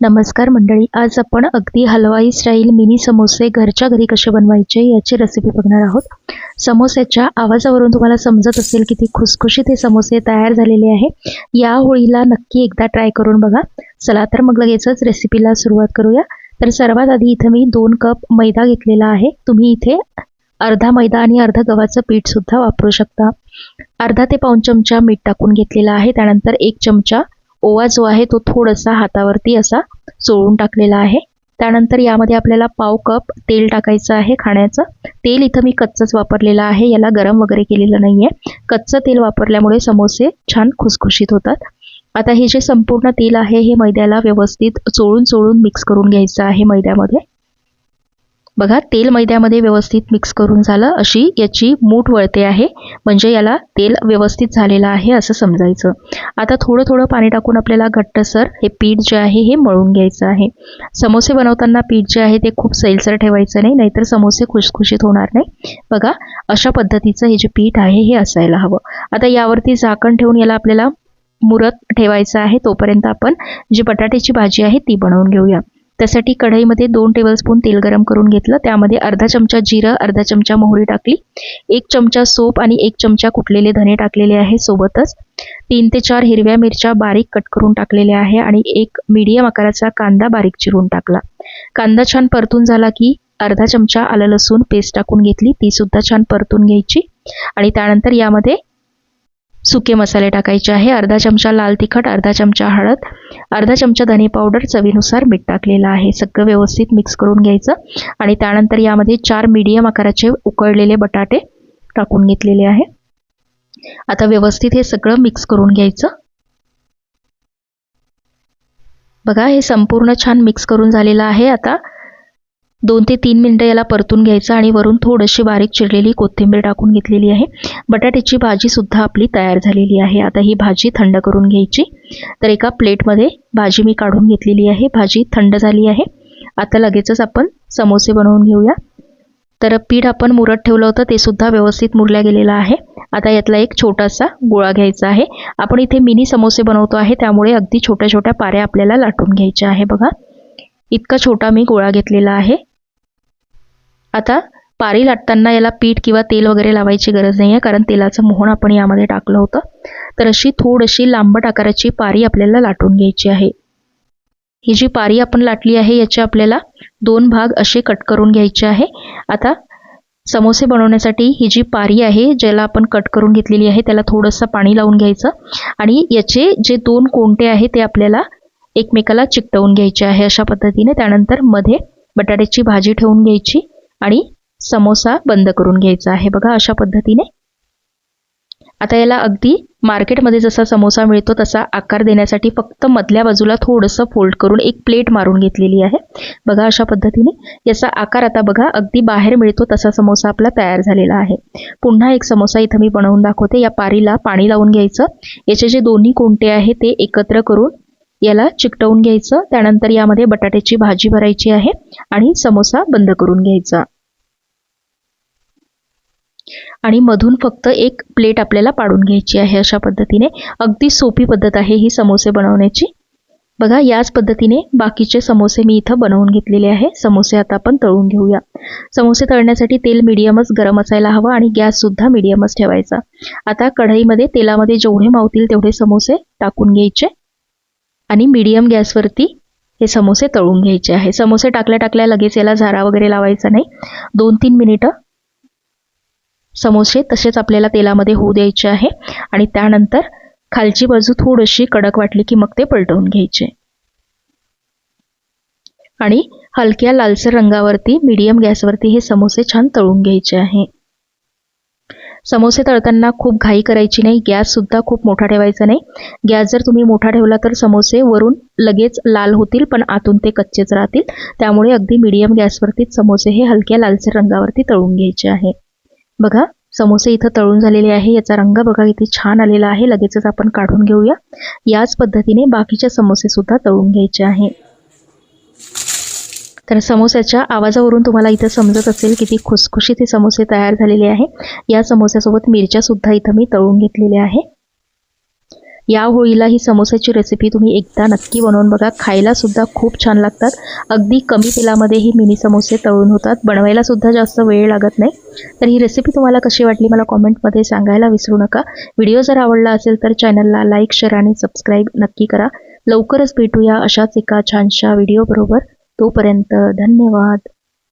नमस्कार मंडळी, आज आपण अगदी हलवाई स्टाईल मिनी समोसे घरच्या घरी कसे बनवायचे याची रेसिपी बघणार आहोत। समोस्याच्या आवाजावरून तुम्हाला समजत असेल किती खुसखुशीत हे समोसे तयार झालेले आहे। या होळीला नक्की एकदा ट्राय करून बघा। चला तर मग लगेचच रेसिपीला सुरुवात करूया। तर सर्वात आधी इथे मी 2 कप मैदा घेतलेला आहे। तुम्ही इथे अर्धा मैदा आणि अर्धा गव्हाचं पीठ सुद्धा वापरू शकता। अर्धा ते पाऊण चमचा मीठ टाकून घेतलेला आहे। त्यानंतर 1 चमचा ओवा जो आहे तो थोडासा हातावरती असा चोळून टाकलेला आहे। त्यानंतर यामध्ये आपल्याला पाव कप तेल टाकायचं आहे खाण्याचं। तेल इथं मी कच्चंच वापरलेलं आहे, याला गरम वगैरे केलेलं नाहीये। कच्चं तेल वापरल्यामुळे समोसे छान खुसखुशीत होतात। आता हे जे संपूर्ण तेल आहे हे मैद्याला व्यवस्थित चोळून मिक्स करून घ्यायचं आहे मैद्यामध्ये। बघा, तेल मैद्यामध्ये व्यवस्थित मिक्स करून झालं, अशी याची मूठ वळते आहे, म्हणजे याला तेल व्यवस्थित झालेलं आहे असं समजायचं। आता थोडं पाणी टाकून आपल्याला घट्टसर हे पीठ जे आहे हे मळून घ्यायचं आहे। समोसे बनवताना पीठ जे आहे ते खूप सैलसर ठेवायचं नाही, नाहीतर समोसे खुसखुशीत होणार नाही। बघा, अशा पद्धतीचं हे जे पीठ आहे हे असायला हवं। आता यावरती झाकण ठेवून याला आपल्याला मुरत ठेवायचं आहे। तोपर्यंत आपण जी बटाट्याची भाजी आहे ती बनवून घेऊया। त्यासाठी कढईमध्ये 2 टेबलस्पून तेल गरम करून घेतलं। त्यामध्ये अर्धा चमचा जिरं, अर्धा चमचा मोहरी टाकली, 1 चमचा सोप आणि 1 चमचा कुटलेले धने टाकलेले आहे। सोबतच 3 ते 4 हिरव्या मिरच्या बारीक कट करून टाकलेल्या आहे आणि 1 मीडियम आकाराचा कांदा बारीक चिरून टाकला। कांदा छान परतून झाला की अर्धा चमचा आलं लसूण पेस्ट टाकून घेतली, ती सुद्धा छान परतून घ्यायची। आणि त्यानंतर यामध्ये सुके मसाले टाकायचे आहे। अर्धा चमचा लाल तिखट, अर्धा चमचा हळद, अर्धा चमचा धने पावडर, चवीनुसार मीठ टाकलेलं आहे। सगळं व्यवस्थित मिक्स करून घ्यायचं आणि त्यानंतर यामध्ये 4 मीडियम आकाराचे उकळलेले बटाटे टाकून घेतलेले आहे। आता व्यवस्थित हे सगळं मिक्स करून घ्यायचं। बघा, हे संपूर्ण छान मिक्स करून झालेलं आहे। आता 2 ते 3 मिनिटं याला परतून घ्यायचं आणि वरून थोडीशी बारीक चिरलेली कोथिंबीर टाकून घेतलेली आहे। बटाट्याची भाजी सुद्धा आपली तयार झालेली आहे। आता ही भाजी थंड करून घ्यायची। तर एका प्लेटमध्ये भाजी मी काढून घेतलेली आहे। भाजी थंड झाली आहे। आता लगेचच आपण समोसे बनवून घेऊया। तर पीठ आपण मुरत ठेवलं होतं ते सुद्धा व्यवस्थित मुरल्या गेलेलं आहे। आता यातला एक छोटासा गोळा घ्यायचा आहे। आपण इथे मिनी समोसे बनवतो आहे, त्यामुळे अगदी छोट्या पाऱ्या आपल्याला लाटून घ्यायच्या आहे। बघा, इतका छोटा मी गोळा घेतलेला आहे। आता पारी लाटताना याला पीठ किंवा तेल वगैरे लावायची गरज नाही आहे, कारण तेलाचं मोहन आपण यामध्ये टाकलं होतं। तर अशी थोडीशी लांबट आकाराची पारी आपल्याला लाटून घ्यायची आहे। ही जी पारी आपण लाटली आहे याचे आपल्याला 2 भाग असे कट करून घ्यायचे आहे। आता समोसे बनवण्यासाठी ही जी पारी आहे ज्याला आपण कट करून घेतलेली आहे त्याला थोडंसं पाणी लावून घ्यायचं आणि याचे जे 2 कोंटे आहे ते आपल्याला एकमेकाला चिकटवून घ्यायचे आहे अशा पद्धतीने। त्यानंतर मध्ये बटाट्याची भाजी ठेवून घ्यायची आणि समोसा बंद करून घ्यायचा आहे। बघा, अशा पद्धतीने। आता याला अगदी मार्केटमध्ये जसा समोसा मिळतो तसा आकार देण्यासाठी फक्त मधल्या बाजूला थोडंसं फोल्ड करून एक प्लेट मारून घेतलेली आहे। बघा, अशा पद्धतीने याचा आकार आता बघा अगदी बाहेर मिळतो तसा समोसा आपला तयार झालेला आहे। पुन्हा एक समोसा इथं मी बनवून दाखवते। या पारीला पाणी लावून घ्यायचं, याचे जे दोन्ही कोंटे आहे ते एकत्र करून याला चिकटवून घ्यायचं। त्यानंतर यामध्ये बटाट्याची भाजी भरायची आहे आणि समोसा बंद करून घ्यायचा आणि मधून फक्त एक प्लेट आपल्याला पाडून घ्यायची आहे। अशा पद्धतीने अगदी सोपी पद्धत आहे ही समोसे बनवण्याची। बघा, याच पद्धतीने बाकीचे समोसे मी इथं बनवून घेतलेले आहे। समोसे आता आपण तळून घेऊया। समोसे तळण्यासाठी तेल मीडियमच गरम असायला हवं आणि गॅस सुद्धा मीडियमच ठेवायचा। आता कढईमध्ये तेलामध्ये जेवढे मावतील तेवढे समोसे टाकून घ्यायचे आणि मीडियम गॅसवरती हे समोसे तळून घ्यायचे आहे। समोसे टाकल्या लगेच याला झारा वगैरे लावायचा नाही। 2-3 मिनिटं समोसे तसेच आपल्याला तेलामध्ये होऊ द्यायचे आहे आणि त्यानंतर खालची बाजू थोडीशी कडक वाटली की मग ते पलटवून घ्यायचे आणि हलक्या लालसर रंगावरती मीडियम गॅसवरती हे समोसे छान तळून घ्यायचे आहे। समोसे तळताना खूप घाई करायची नाही, गॅस सुद्धा खूप मोठा ठेवायचा नाही। गॅस जर तुम्ही मोठा ठेवला तर समोसे वरून लगेच लाल होतील पण आतून ते कच्चेच राहतील। त्यामुळे अगदी मीडियम गॅसवरतीच समोसे हे हलक्या लालसर रंगावरती तळून घ्यायचे आहे। बघा, समोसे इथं तळून झालेले आहे। याचा रंग बघा किती छान आलेला आहे। लगेचच आपण काढून घेऊया। याच पद्धतीने बाकीचे समोसे सुद्धा तळून घ्यायचे आहे। तर समोस्याच्या आवाजावरून तुम्हाला इथं समजत असेल किती खुसखुशीत हे समोसे तयार झालेले आहे। या समोस्यासोबत मिरच्या सुद्धा इथं मी तळून घेतलेल्या आहे। या होळीला ही समोस्याची रेसिपी तुम्ही एकदा नक्की बनवून बघा. खायला सुद्धा खूप छान लागतात. अगदी कमी तेलामध्ये ही मिनी समोसे तळून होतात. बनवायला सुद्धा जास्त वेळ लागत नाही. तर ही रेसिपी तुम्हाला कशी वाटली मला कॉमेंटमध्ये सांगायला विसरू नका. व्हिडिओ जर आवडला असेल तर चॅनलला लाईक, शेअर आणि सबस्क्राईब नक्की करा. लवकरच भेटूया अशाच एका छानशा व्हिडिओ बरोबर. तोपर्यंत धन्यवाद.